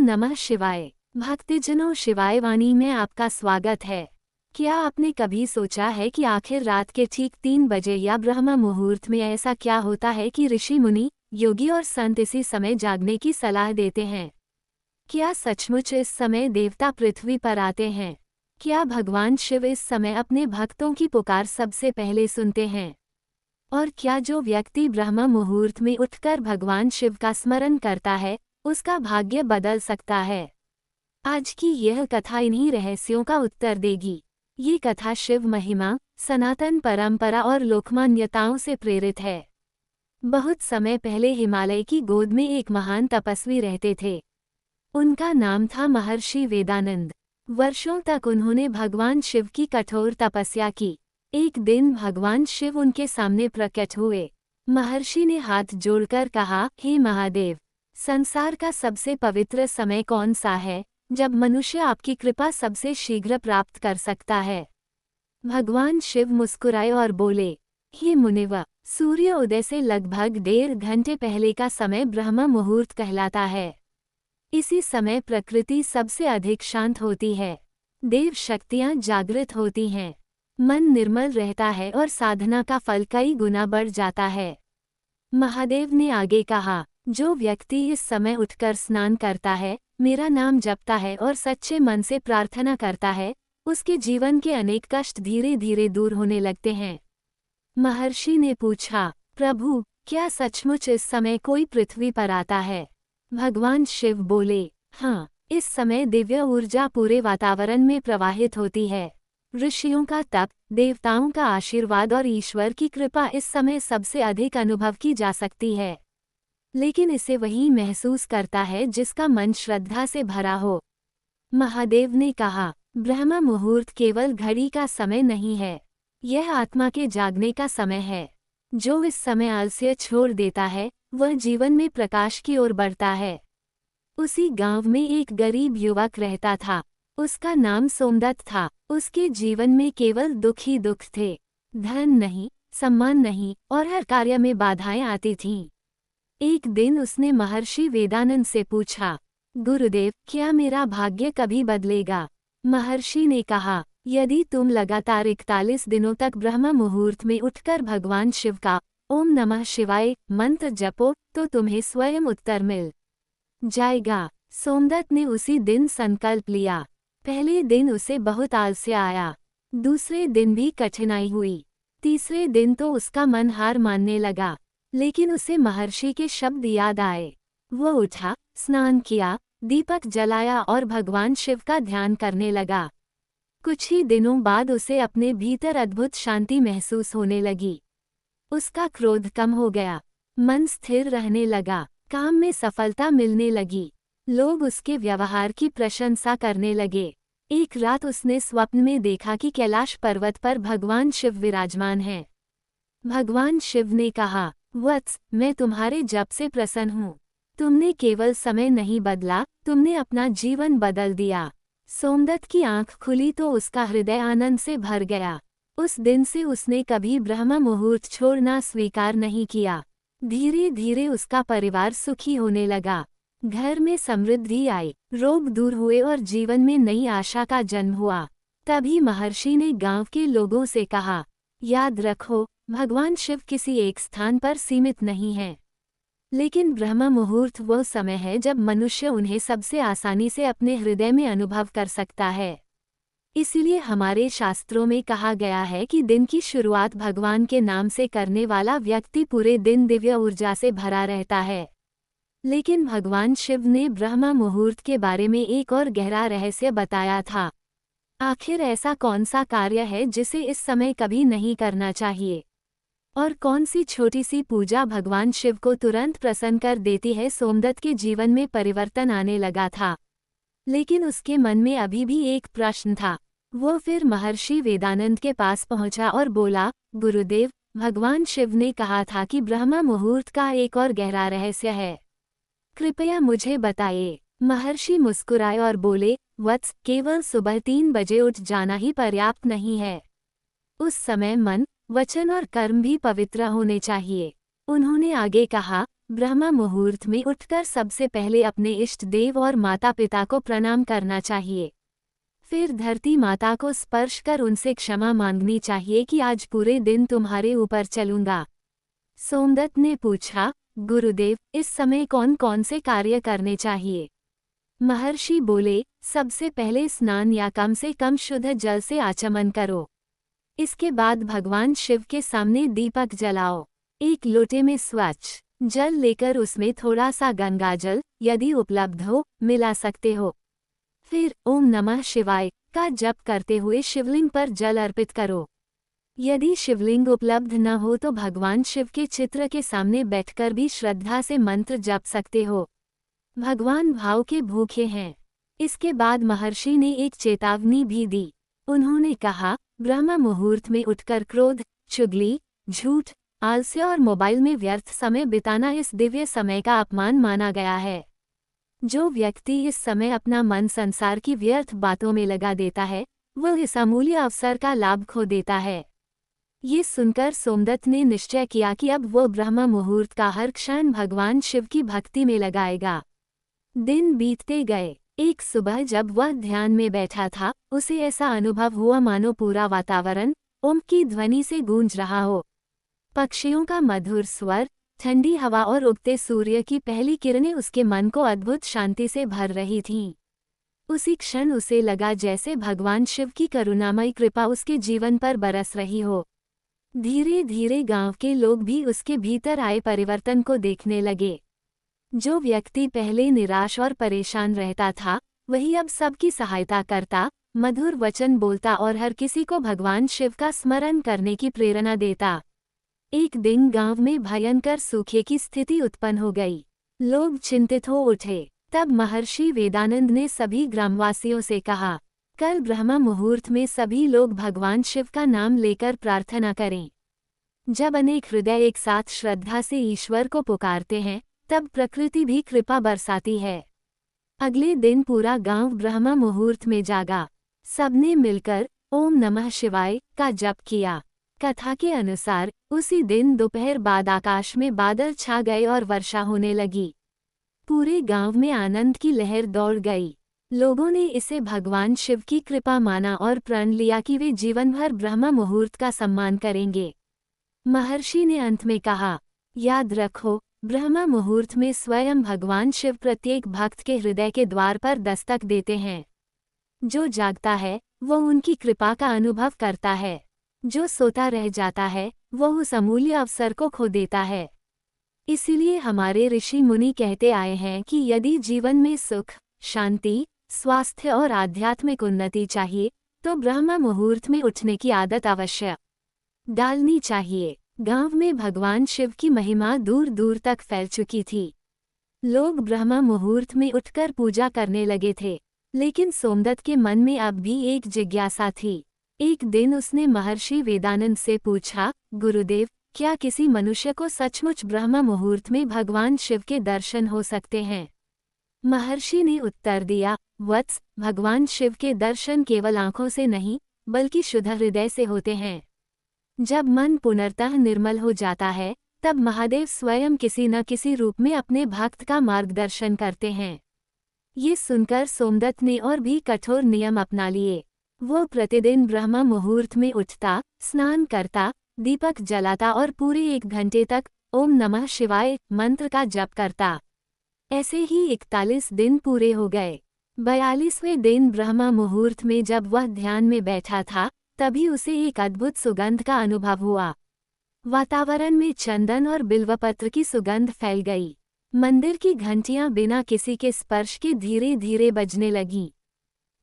नमः शिवाय। भक्तजनों, शिवाय वाणी में आपका स्वागत है। क्या आपने कभी सोचा है कि आखिर रात के ठीक 3 बजे या ब्रह्म मुहूर्त में ऐसा क्या होता है कि ऋषि मुनि, योगी और संत इसी समय जागने की सलाह देते हैं? क्या सचमुच इस समय देवता पृथ्वी पर आते हैं? क्या भगवान शिव इस समय अपने भक्तों की पुकार सबसे पहले सुनते हैं? और क्या जो व्यक्ति ब्रह्म मुहूर्त में उठकर भगवान शिव का स्मरण करता है, उसका भाग्य बदल सकता है? आज की यह कथा इन्हीं रहस्यों का उत्तर देगी। ये कथा शिव महिमा, सनातन परंपरा और लोकमान्यताओं से प्रेरित है। बहुत समय पहले हिमालय की गोद में एक महान तपस्वी रहते थे। उनका नाम था महर्षि वेदानंद। वर्षों तक उन्होंने भगवान शिव की कठोर तपस्या की। एक दिन भगवान शिव उनके सामने प्रकट हुए। महर्षि ने हाथ जोड़कर कहा, हे महादेव, संसार का सबसे पवित्र समय कौन सा है, जब मनुष्य आपकी कृपा सबसे शीघ्र प्राप्त कर सकता है? भगवान शिव मुस्कुराए और बोले, हे मुनिवर, सूर्य उदय से लगभग 1.5 घंटे पहले का समय ब्रह्म मुहूर्त कहलाता है। इसी समय प्रकृति सबसे अधिक शांत होती है, देव शक्तियां जागृत होती हैं, मन निर्मल रहता है और साधना का फल कई गुना बढ़ जाता है। महादेव ने आगे कहा, जो व्यक्ति इस समय उठकर स्नान करता है, मेरा नाम जपता है और सच्चे मन से प्रार्थना करता है, उसके जीवन के अनेक कष्ट धीरे धीरे दूर होने लगते हैं। महर्षि ने पूछा, प्रभु, क्या सचमुच इस समय कोई पृथ्वी पर आता है? भगवान शिव बोले, हाँ, इस समय दिव्य ऊर्जा पूरे वातावरण में प्रवाहित होती है। ऋषियों का तप, देवताओं का आशीर्वाद और ईश्वर की कृपा इस समय सबसे अधिक अनुभव की जा सकती है। लेकिन इसे वही महसूस करता है जिसका मन श्रद्धा से भरा हो। महादेव ने कहा, ब्रह्म मुहूर्त केवल घड़ी का समय नहीं है, यह आत्मा के जागने का समय है। जो इस समय आलस्य छोड़ देता है, वह जीवन में प्रकाश की ओर बढ़ता है। उसी गांव में एक गरीब युवक रहता था। उसका नाम सोमदत्त था। उसके जीवन में केवल दुख ही दुख थे। धन नहीं, सम्मान नहीं और हर कार्य में बाधाएं आती थीं। एक दिन उसने महर्षि वेदानंद से पूछा, गुरुदेव, क्या मेरा भाग्य कभी बदलेगा? महर्षि ने कहा, यदि तुम लगातार 41 दिनों तक ब्रह्म मुहूर्त में उठकर भगवान शिव का ओम नमः शिवाय मंत्र जपो, तो तुम्हें स्वयं उत्तर मिल जाएगा। सोमदत्त ने उसी दिन संकल्प लिया। पहले दिन उसे बहुत आलस्य आया, दूसरे दिन भी कठिनाई हुई, तीसरे दिन तो उसका मन हार मानने लगा। लेकिन उसे महर्षि के शब्द याद आए। वह उठा, स्नान किया, दीपक जलाया और भगवान शिव का ध्यान करने लगा। कुछ ही दिनों बाद उसे अपने भीतर अद्भुत शांति महसूस होने लगी। उसका क्रोध कम हो गया, मन स्थिर रहने लगा, काम में सफलता मिलने लगी, लोग उसके व्यवहार की प्रशंसा करने लगे। एक रात उसने स्वप्न में देखा कि कैलाश पर्वत पर भगवान शिव विराजमान हैं। भगवान शिव ने कहा, वत्स, मैं तुम्हारे जप से प्रसन्न हूँ। तुमने केवल समय नहीं बदला, तुमने अपना जीवन बदल दिया। सोमदत्त की आंख खुली तो उसका हृदय आनंद से भर गया। उस दिन से उसने कभी ब्रह्म मुहूर्त छोड़ना स्वीकार नहीं किया। धीरे धीरे उसका परिवार सुखी होने लगा, घर में समृद्धि आई, रोग दूर हुए और जीवन में नई आशा का जन्म हुआ। तभी महर्षि ने गांव के लोगों से कहा, याद रखो, भगवान शिव किसी एक स्थान पर सीमित नहीं है, लेकिन ब्रह्म मुहूर्त वो समय है जब मनुष्य उन्हें सबसे आसानी से अपने हृदय में अनुभव कर सकता है। इसलिए हमारे शास्त्रों में कहा गया है कि दिन की शुरुआत भगवान के नाम से करने वाला व्यक्ति पूरे दिन दिव्य ऊर्जा से भरा रहता है। लेकिन भगवान शिव ने ब्रह्म मुहूर्त के बारे में एक और गहरा रहस्य बताया था। आखिर ऐसा कौन सा कार्य है जिसे इस समय कभी नहीं करना चाहिए? और कौन सी छोटी सी पूजा भगवान शिव को तुरंत प्रसन्न कर देती है? सोमदत्त के जीवन में परिवर्तन आने लगा था, लेकिन उसके मन में अभी भी एक प्रश्न था। वो फिर महर्षि वेदानंद के पास पहुंचा और बोला, गुरुदेव, भगवान शिव ने कहा था कि ब्रह्म मुहूर्त का एक और गहरा रहस्य है, कृपया मुझे बताइए। महर्षि मुस्कुराए और बोले, वत्स, केवल सुबह 3 बजे उठ जाना ही पर्याप्त नहीं है। उस समय मन, वचन और कर्म भी पवित्र होने चाहिए। उन्होंने आगे कहा, ब्रह्म मुहूर्त में उठकर सबसे पहले अपने इष्ट देव और माता पिता को प्रणाम करना चाहिए। फिर धरती माता को स्पर्श कर उनसे क्षमा मांगनी चाहिए कि आज पूरे दिन तुम्हारे ऊपर चलूंगा। सोमदत्त ने पूछा, गुरुदेव, इस समय कौन कौन से कार्य करने चाहिए? महर्षि बोले, सबसे पहले स्नान या कम से कम शुद्ध जल से आचमन करो। इसके बाद भगवान शिव के सामने दीपक जलाओ। एक लोटे में स्वच्छ जल लेकर उसमें थोड़ा सा गंगाजल, यदि उपलब्ध हो, मिला सकते हो। फिर ओम नमः शिवाय का जप करते हुए शिवलिंग पर जल अर्पित करो। यदि शिवलिंग उपलब्ध न हो तो भगवान शिव के चित्र के सामने बैठकर भी श्रद्धा से मंत्र जप सकते हो। भगवान भाव के भूखे हैं। इसके बाद महर्षि ने एक चेतावनी भी दी। उन्होंने कहा, ब्रह्म मुहूर्त में उठकर क्रोध, चुगली, झूठ, आलस्य और मोबाइल में व्यर्थ समय बिताना इस दिव्य समय का अपमान माना गया है। जो व्यक्ति इस समय अपना मन संसार की व्यर्थ बातों में लगा देता है, वह इस अमूल्य अवसर का लाभ खो देता है। ये सुनकर सोमदत्त ने निश्चय किया कि अब वो ब्रह्म मुहूर्त का हर क्षण भगवान शिव की भक्ति में लगाएगा। दिन बीतते गए। एक सुबह जब वह ध्यान में बैठा था, उसे ऐसा अनुभव हुआ मानो पूरा वातावरण ओम की ध्वनि से गूंज रहा हो। पक्षियों का मधुर स्वर, ठंडी हवा और उगते सूर्य की पहली किरणें उसके मन को अद्भुत शांति से भर रही थीं। उसी क्षण उसे लगा जैसे भगवान शिव की करुणामयी कृपा उसके जीवन पर बरस रही हो। धीरे धीरे गांव के लोग भी उसके भीतर आए परिवर्तन को देखने लगे। जो व्यक्ति पहले निराश और परेशान रहता था, वही अब सबकी सहायता करता, मधुर वचन बोलता और हर किसी को भगवान शिव का स्मरण करने की प्रेरणा देता। एक दिन गांव में भयंकर सूखे की स्थिति उत्पन्न हो गई। लोग चिंतित हो उठे। तब महर्षि वेदानंद ने सभी ग्रामवासियों से कहा, कल ब्रह्म मुहूर्त में सभी लोग भगवान शिव का नाम लेकर प्रार्थना करें। जब अनेक हृदय एक साथ श्रद्धा से ईश्वर को पुकारते हैं, तब प्रकृति भी कृपा बरसाती है। अगले दिन पूरा गांव ब्रह्म मुहूर्त में जागा। सबने मिलकर ओम नमः शिवाय का जप किया। कथा के अनुसार उसी दिन दोपहर बाद आकाश में बादल छा गए और वर्षा होने लगी। पूरे गांव में आनंद की लहर दौड़ गई। लोगों ने इसे भगवान शिव की कृपा माना और प्रण लिया कि वे जीवन भर ब्रह्म मुहूर्त का सम्मान करेंगे। महर्षि ने अंत में कहा, याद रखो, ब्रह्म मुहूर्त में स्वयं भगवान शिव प्रत्येक भक्त के हृदय के द्वार पर दस्तक देते हैं। जो जागता है वो उनकी कृपा का अनुभव करता है। जो सोता रह जाता है वो उस अमूल्य अवसर को खो देता है। इसीलिए हमारे ऋषि मुनि कहते आए हैं कि यदि जीवन में सुख, शांति, स्वास्थ्य और आध्यात्मिक उन्नति चाहिए तो ब्रह्म मुहूर्त में उठने की आदत अवश्य डालनी चाहिए। गांव में भगवान शिव की महिमा दूर दूर तक फैल चुकी थी। लोग ब्रह्म मुहूर्त में उठकर पूजा करने लगे थे। लेकिन सोमदत्त के मन में अब भी एक जिज्ञासा थी। एक दिन उसने महर्षि वेदानंद से पूछा, गुरुदेव, क्या किसी मनुष्य को सचमुच ब्रह्म मुहूर्त में भगवान शिव के दर्शन हो सकते हैं? महर्षि ने उत्तर दिया, वत्स, भगवान शिव के दर्शन केवल आंखों से नहीं, बल्कि शुद्ध हृदय से होते हैं। जब मन पुनर्तः निर्मल हो जाता है, तब महादेव स्वयं किसी न किसी रूप में अपने भक्त का मार्गदर्शन करते हैं। ये सुनकर सोमदत्त ने और भी कठोर नियम अपना लिए। वो प्रतिदिन ब्रह्म मुहूर्त में उठता, स्नान करता, दीपक जलाता और पूरे 1 घंटे तक ओम नमः शिवाय मंत्र का जप करता। ऐसे ही 41 दिन पूरे हो गए। 42वें दिन ब्रह्म मुहूर्त में जब वह ध्यान में बैठा था, तभी उसे एक अद्भुत सुगंध का अनुभव हुआ। वातावरण में चंदन और बिल्वपत्र की सुगंध फैल गई। मंदिर की घंटियां बिना किसी के स्पर्श के धीरे धीरे बजने लगीं।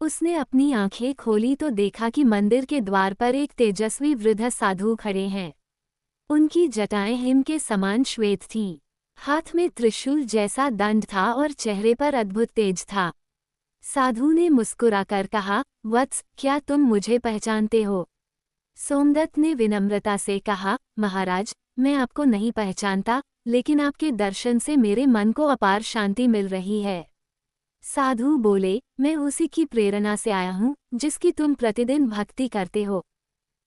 उसने अपनी आंखें खोली तो देखा कि मंदिर के द्वार पर एक तेजस्वी वृद्ध साधु खड़े हैं। उनकी जटाएं हिम के समान श्वेत थीं। हाथ में त्रिशूल जैसा दंड था और चेहरे पर अद्भुत तेज था। साधु ने मुस्कुराकर कहा, वत्स, क्या तुम मुझे पहचानते हो? सोमदत्त ने विनम्रता से कहा, महाराज, मैं आपको नहीं पहचानता, लेकिन आपके दर्शन से मेरे मन को अपार शांति मिल रही है। साधु बोले, मैं उसी की प्रेरणा से आया हूँ जिसकी तुम प्रतिदिन भक्ति करते हो।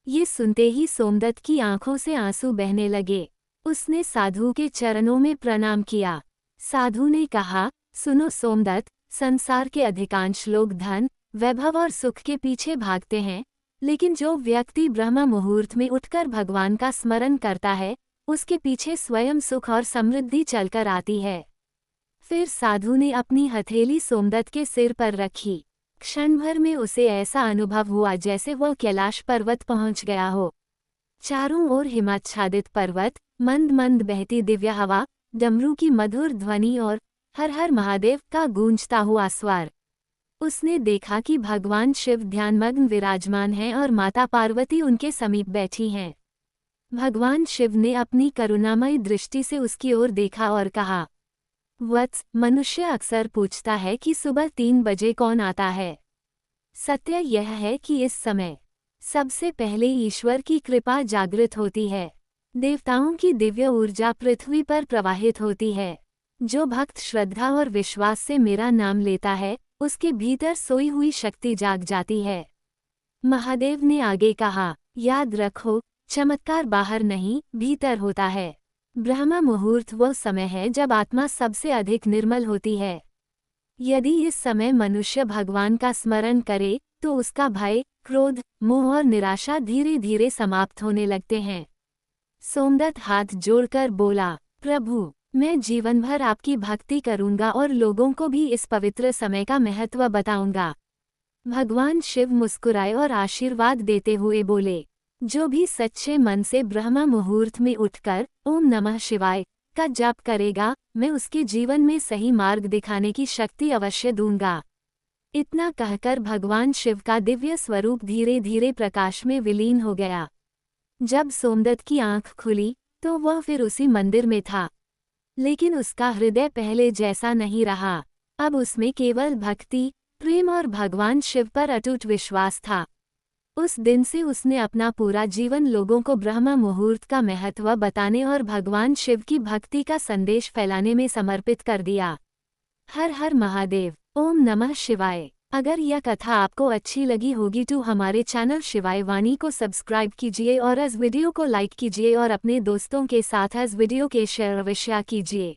ये सुनते ही सोमदत्त की आंखों से आंसू बहने लगे। उसने साधु के चरणों में प्रणाम किया। साधु ने कहा, सुनो सोमदत्त, संसार के अधिकांश लोग धन, वैभव और सुख के पीछे भागते हैं, लेकिन जो व्यक्ति ब्रह्म मुहूर्त में उठकर भगवान का स्मरण करता है, उसके पीछे स्वयं सुख और समृद्धि चलकर आती है। फिर साधु ने अपनी हथेली सोमदत्त के सिर पर रखी। क्षण भर में उसे ऐसा अनुभव हुआ जैसे वह कैलाश पर्वत पहुंच गया हो। चारों ओर हिमाच्छादित पर्वत, मंद मंद बहती दिव्य हवा, डमरू की मधुर ध्वनि और हर हर महादेव का गूंजता हुआ स्वर। उसने देखा कि भगवान शिव ध्यानमग्न विराजमान हैं और माता पार्वती उनके समीप बैठी हैं। भगवान शिव ने अपनी करुणामयी दृष्टि से उसकी ओर देखा और कहा, वत्स, मनुष्य अक्सर पूछता है कि सुबह 3 बजे कौन आता है। सत्य यह है कि इस समय सबसे पहले ईश्वर की कृपा जागृत होती है। देवताओं की दिव्य ऊर्जा पृथ्वी पर प्रवाहित होती है। जो भक्त श्रद्धा और विश्वास से मेरा नाम लेता है, उसके भीतर सोई हुई शक्ति जाग जाती है। महादेव ने आगे कहा, याद रखो, चमत्कार बाहर नहीं, भीतर होता है। ब्रह्म मुहूर्त वो समय है जब आत्मा सबसे अधिक निर्मल होती है। यदि इस समय मनुष्य भगवान का स्मरण करे, तो उसका भय, क्रोध, मोह और निराशा धीरे धीरे समाप्त होने लगते हैं। सोमदत्त हाथ जोड़कर बोला, प्रभु, मैं जीवन भर आपकी भक्ति करूंगा और लोगों को भी इस पवित्र समय का महत्व बताऊंगा। भगवान शिव मुस्कुराए और आशीर्वाद देते हुए बोले, जो भी सच्चे मन से ब्रह्म मुहूर्त में उठकर ओम नमः शिवाय का जाप करेगा, मैं उसके जीवन में सही मार्ग दिखाने की शक्ति अवश्य दूंगा। इतना कहकर भगवान शिव का दिव्य स्वरूप धीरे धीरे प्रकाश में विलीन हो गया। जब सोमदत्त की आंख खुली, तो वह फिर उसी मंदिर में था, लेकिन उसका हृदय पहले जैसा नहीं रहा। अब उसमें केवल भक्ति, प्रेम और भगवान शिव पर अटूट विश्वास था। उस दिन से उसने अपना पूरा जीवन लोगों को ब्रह्म मुहूर्त का महत्व बताने और भगवान शिव की भक्ति का संदेश फैलाने में समर्पित कर दिया। हर हर महादेव, ओम नमः शिवाय। अगर यह कथा आपको अच्छी लगी होगी तो हमारे चैनल शिवाय वाणी को सब्सक्राइब कीजिए और इस वीडियो को लाइक कीजिए और अपने दोस्तों के साथ इस वीडियो के शेयर अवश्य कीजिए।